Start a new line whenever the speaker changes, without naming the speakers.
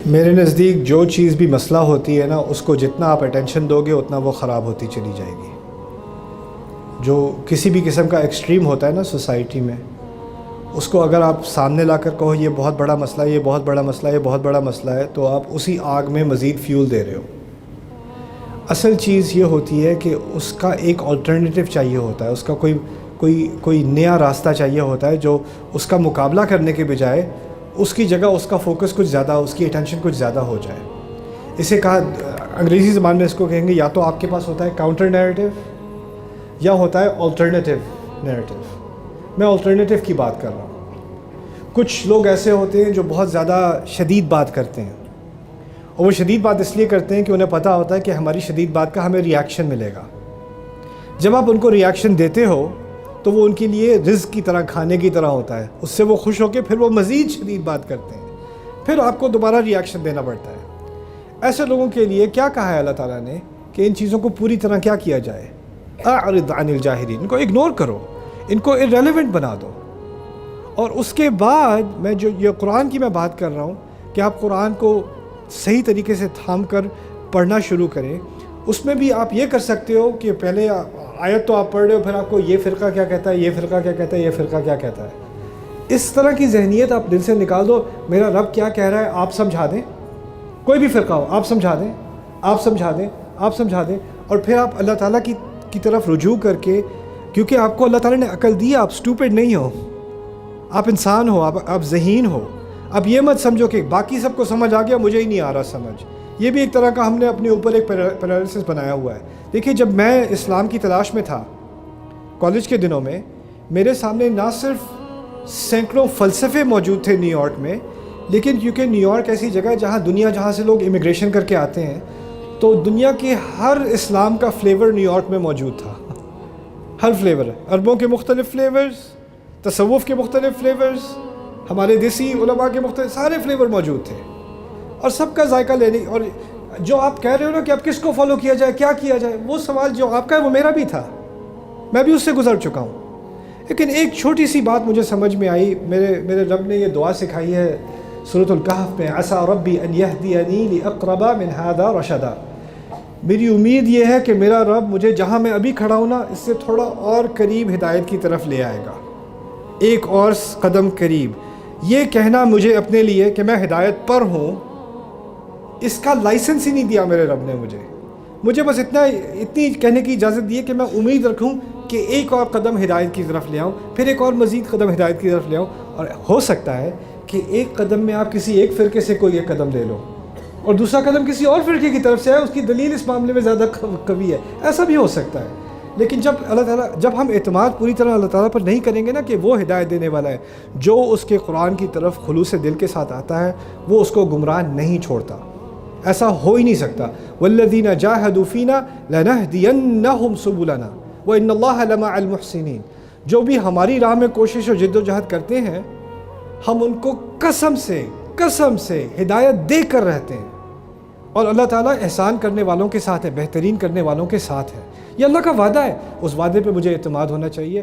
میرے نزدیک جو چیز بھی مسئلہ ہوتی ہے نا، اس کو جتنا آپ اٹینشن دو گے اتنا وہ خراب ہوتی چلی جائے گی۔ جو کسی بھی قسم کا ایکسٹریم ہوتا ہے نا سوسائٹی میں، اس کو اگر آپ سامنے لا کر کہو یہ بہت بڑا مسئلہ ہے، یہ بہت بڑا مسئلہ ہے، یہ بہت بڑا مسئلہ ہے، تو آپ اسی آگ میں مزید فیول دے رہے ہو۔ اصل چیز یہ ہوتی ہے کہ اس کا ایک آلٹرنیٹیو چاہیے ہوتا ہے، اس کا کوئی نیا راستہ چاہیے ہوتا ہے جو اس کا مقابلہ کرنے کے بجائے اس کی جگہ اس کا فوکس کچھ زیادہ، اس کی اٹینشن کچھ زیادہ ہو جائے۔ اسے کہا انگریزی زبان میں اس کو کہیں گے یا تو آپ کے پاس ہوتا ہے کاؤنٹر نیریٹو یا ہوتا ہے آلٹرنیٹیو نیریٹو۔ میں آلٹرنیٹیو کی بات کر رہا ہوں۔ کچھ لوگ ایسے ہوتے ہیں جو بہت زیادہ شدید بات کرتے ہیں، اور وہ شدید بات اس لیے کرتے ہیں کہ انہیں پتہ ہوتا ہے کہ ہماری شدید بات کا ہمیں ریاکشن ملے گا۔ جب آپ ان کو ریاکشن دیتے ہو تو وہ ان کے لیے رزق کی طرح، کھانے کی طرح ہوتا ہے، اس سے وہ خوش ہو کے پھر وہ مزید شدید بات کرتے ہیں، پھر آپ کو دوبارہ ریاکشن دینا پڑتا ہے۔ ایسے لوگوں کے لیے کیا کہا ہے اللہ تعالیٰ نے کہ ان چیزوں کو پوری طرح کیا کیا جائے؟ اعرض عن الجاہلین، ان کو اگنور کرو، ان کو irrelevant بنا دو۔ اور اس کے بعد میں جو یہ قرآن کی میں بات کر رہا ہوں کہ آپ قرآن کو صحیح طریقے سے تھام کر پڑھنا شروع کریں، اس میں بھی آپ یہ کر سکتے ہو کہ پہلے آیت تو آپ پڑھ رہے ہو، پھر آپ کو یہ فرقہ کیا کہتا ہے، یہ فرقہ کیا کہتا ہے، یہ فرقہ کیا کہتا ہے۔ اس طرح کی ذہنیت آپ دل سے نکال دو، میرا رب کیا کہہ رہا ہے آپ سمجھا دیں، کوئی بھی فرقہ ہو آپ سمجھا دیں، آپ سمجھا دیں، آپ سمجھا دیں، اور پھر آپ اللہ تعالیٰ کی طرف رجوع کر کے، کیونکہ آپ کو اللہ تعالیٰ نے عقل دی، آپ سٹوپڈ نہیں ہو، آپ انسان ہو، آپ ذہین ہو۔ اب یہ مت سمجھو کہ باقی سب کو سمجھ آ گیا، مجھے ہی نہیں آ رہا سمجھ۔ یہ بھی ایک طرح کا ہم نے اپنے اوپر ایک پیرالائسس بنایا ہوا ہے۔ دیکھیے، جب میں اسلام کی تلاش میں تھا کالج کے دنوں میں، میرے سامنے نہ صرف سینکڑوں فلسفے موجود تھے نیو یارک میں، لیکن کیونکہ نیو یارک ایسی جگہ ہے جہاں سے لوگ امیگریشن کر کے آتے ہیں، تو دنیا کے ہر اسلام کا فلیور نیو یارک میں موجود تھا، ہر فلیور، عربوں کے مختلف فلیورز، تصوف کے مختلف فلیورز، ہمارے دیسی علماء کے مختلف سارے فلیور موجود تھے، اور سب کا ذائقہ لینے۔ اور جو آپ کہہ رہے ہو نا کہ اب کس کو فالو کیا جائے، کیا کیا جائے، وہ سوال جو آپ کا ہے وہ میرا بھی تھا، میں بھی اس سے گزر چکا ہوں۔ لیکن ایک چھوٹی سی بات مجھے سمجھ میں آئی، میرے رب نے یہ دعا سکھائی ہے سورۃ الکہف میں، عسیٰ ربی ان یہدینی لاقرب من ھذا رشدا۔ میری امید یہ ہے کہ میرا رب مجھے جہاں میں ابھی کھڑا ہوں نا، اس سے تھوڑا اور قریب ہدایت کی طرف لے آئے گا، ایک اور قدم قریب۔ یہ کہنا مجھے اپنے لیے کہ میں ہدایت پر ہوں، اس کا لائسنس ہی نہیں دیا میرے رب نے مجھے بس اتنی کہنے کی اجازت دی ہے کہ میں امید رکھوں کہ ایک اور قدم ہدایت کی طرف لے آؤں، پھر ایک اور مزید قدم ہدایت کی طرف لے آؤں، اور ہو سکتا ہے کہ ایک قدم میں آپ کسی ایک فرقے سے کوئی ایک قدم لے لو اور دوسرا قدم کسی اور فرقے کی طرف سے آئے، اس کی دلیل اس معاملے میں زیادہ قوی ہے، ایسا بھی ہو سکتا ہے۔ لیکن جب ہم اعتماد پوری طرح اللہ تعالیٰ پر نہیں کریں گے نا کہ وہ ہدایت دینے والا ہے، جو اس کے قرآن کی طرف خلوص دل کے ساتھ آتا ہے وہ اس کو گمراہ نہیں چھوڑتا، ایسا ہو ہی نہیں سکتا۔ والذین جاہدوا فینا لنہدینہم سبلنا وان اللہ لمع المحسنین۔ جو بھی ہماری راہ میں کوشش اور جد و جہد کرتے ہیں، ہم ان کو قسم سے ہدایت دے کر رہتے ہیں، اور اللہ تعالیٰ احسان کرنے والوں کے ساتھ ہے، بہترین کرنے والوں کے ساتھ ہے۔ یہ اللہ کا وعدہ ہے، اس وعدے پہ مجھے اعتماد ہونا چاہیے۔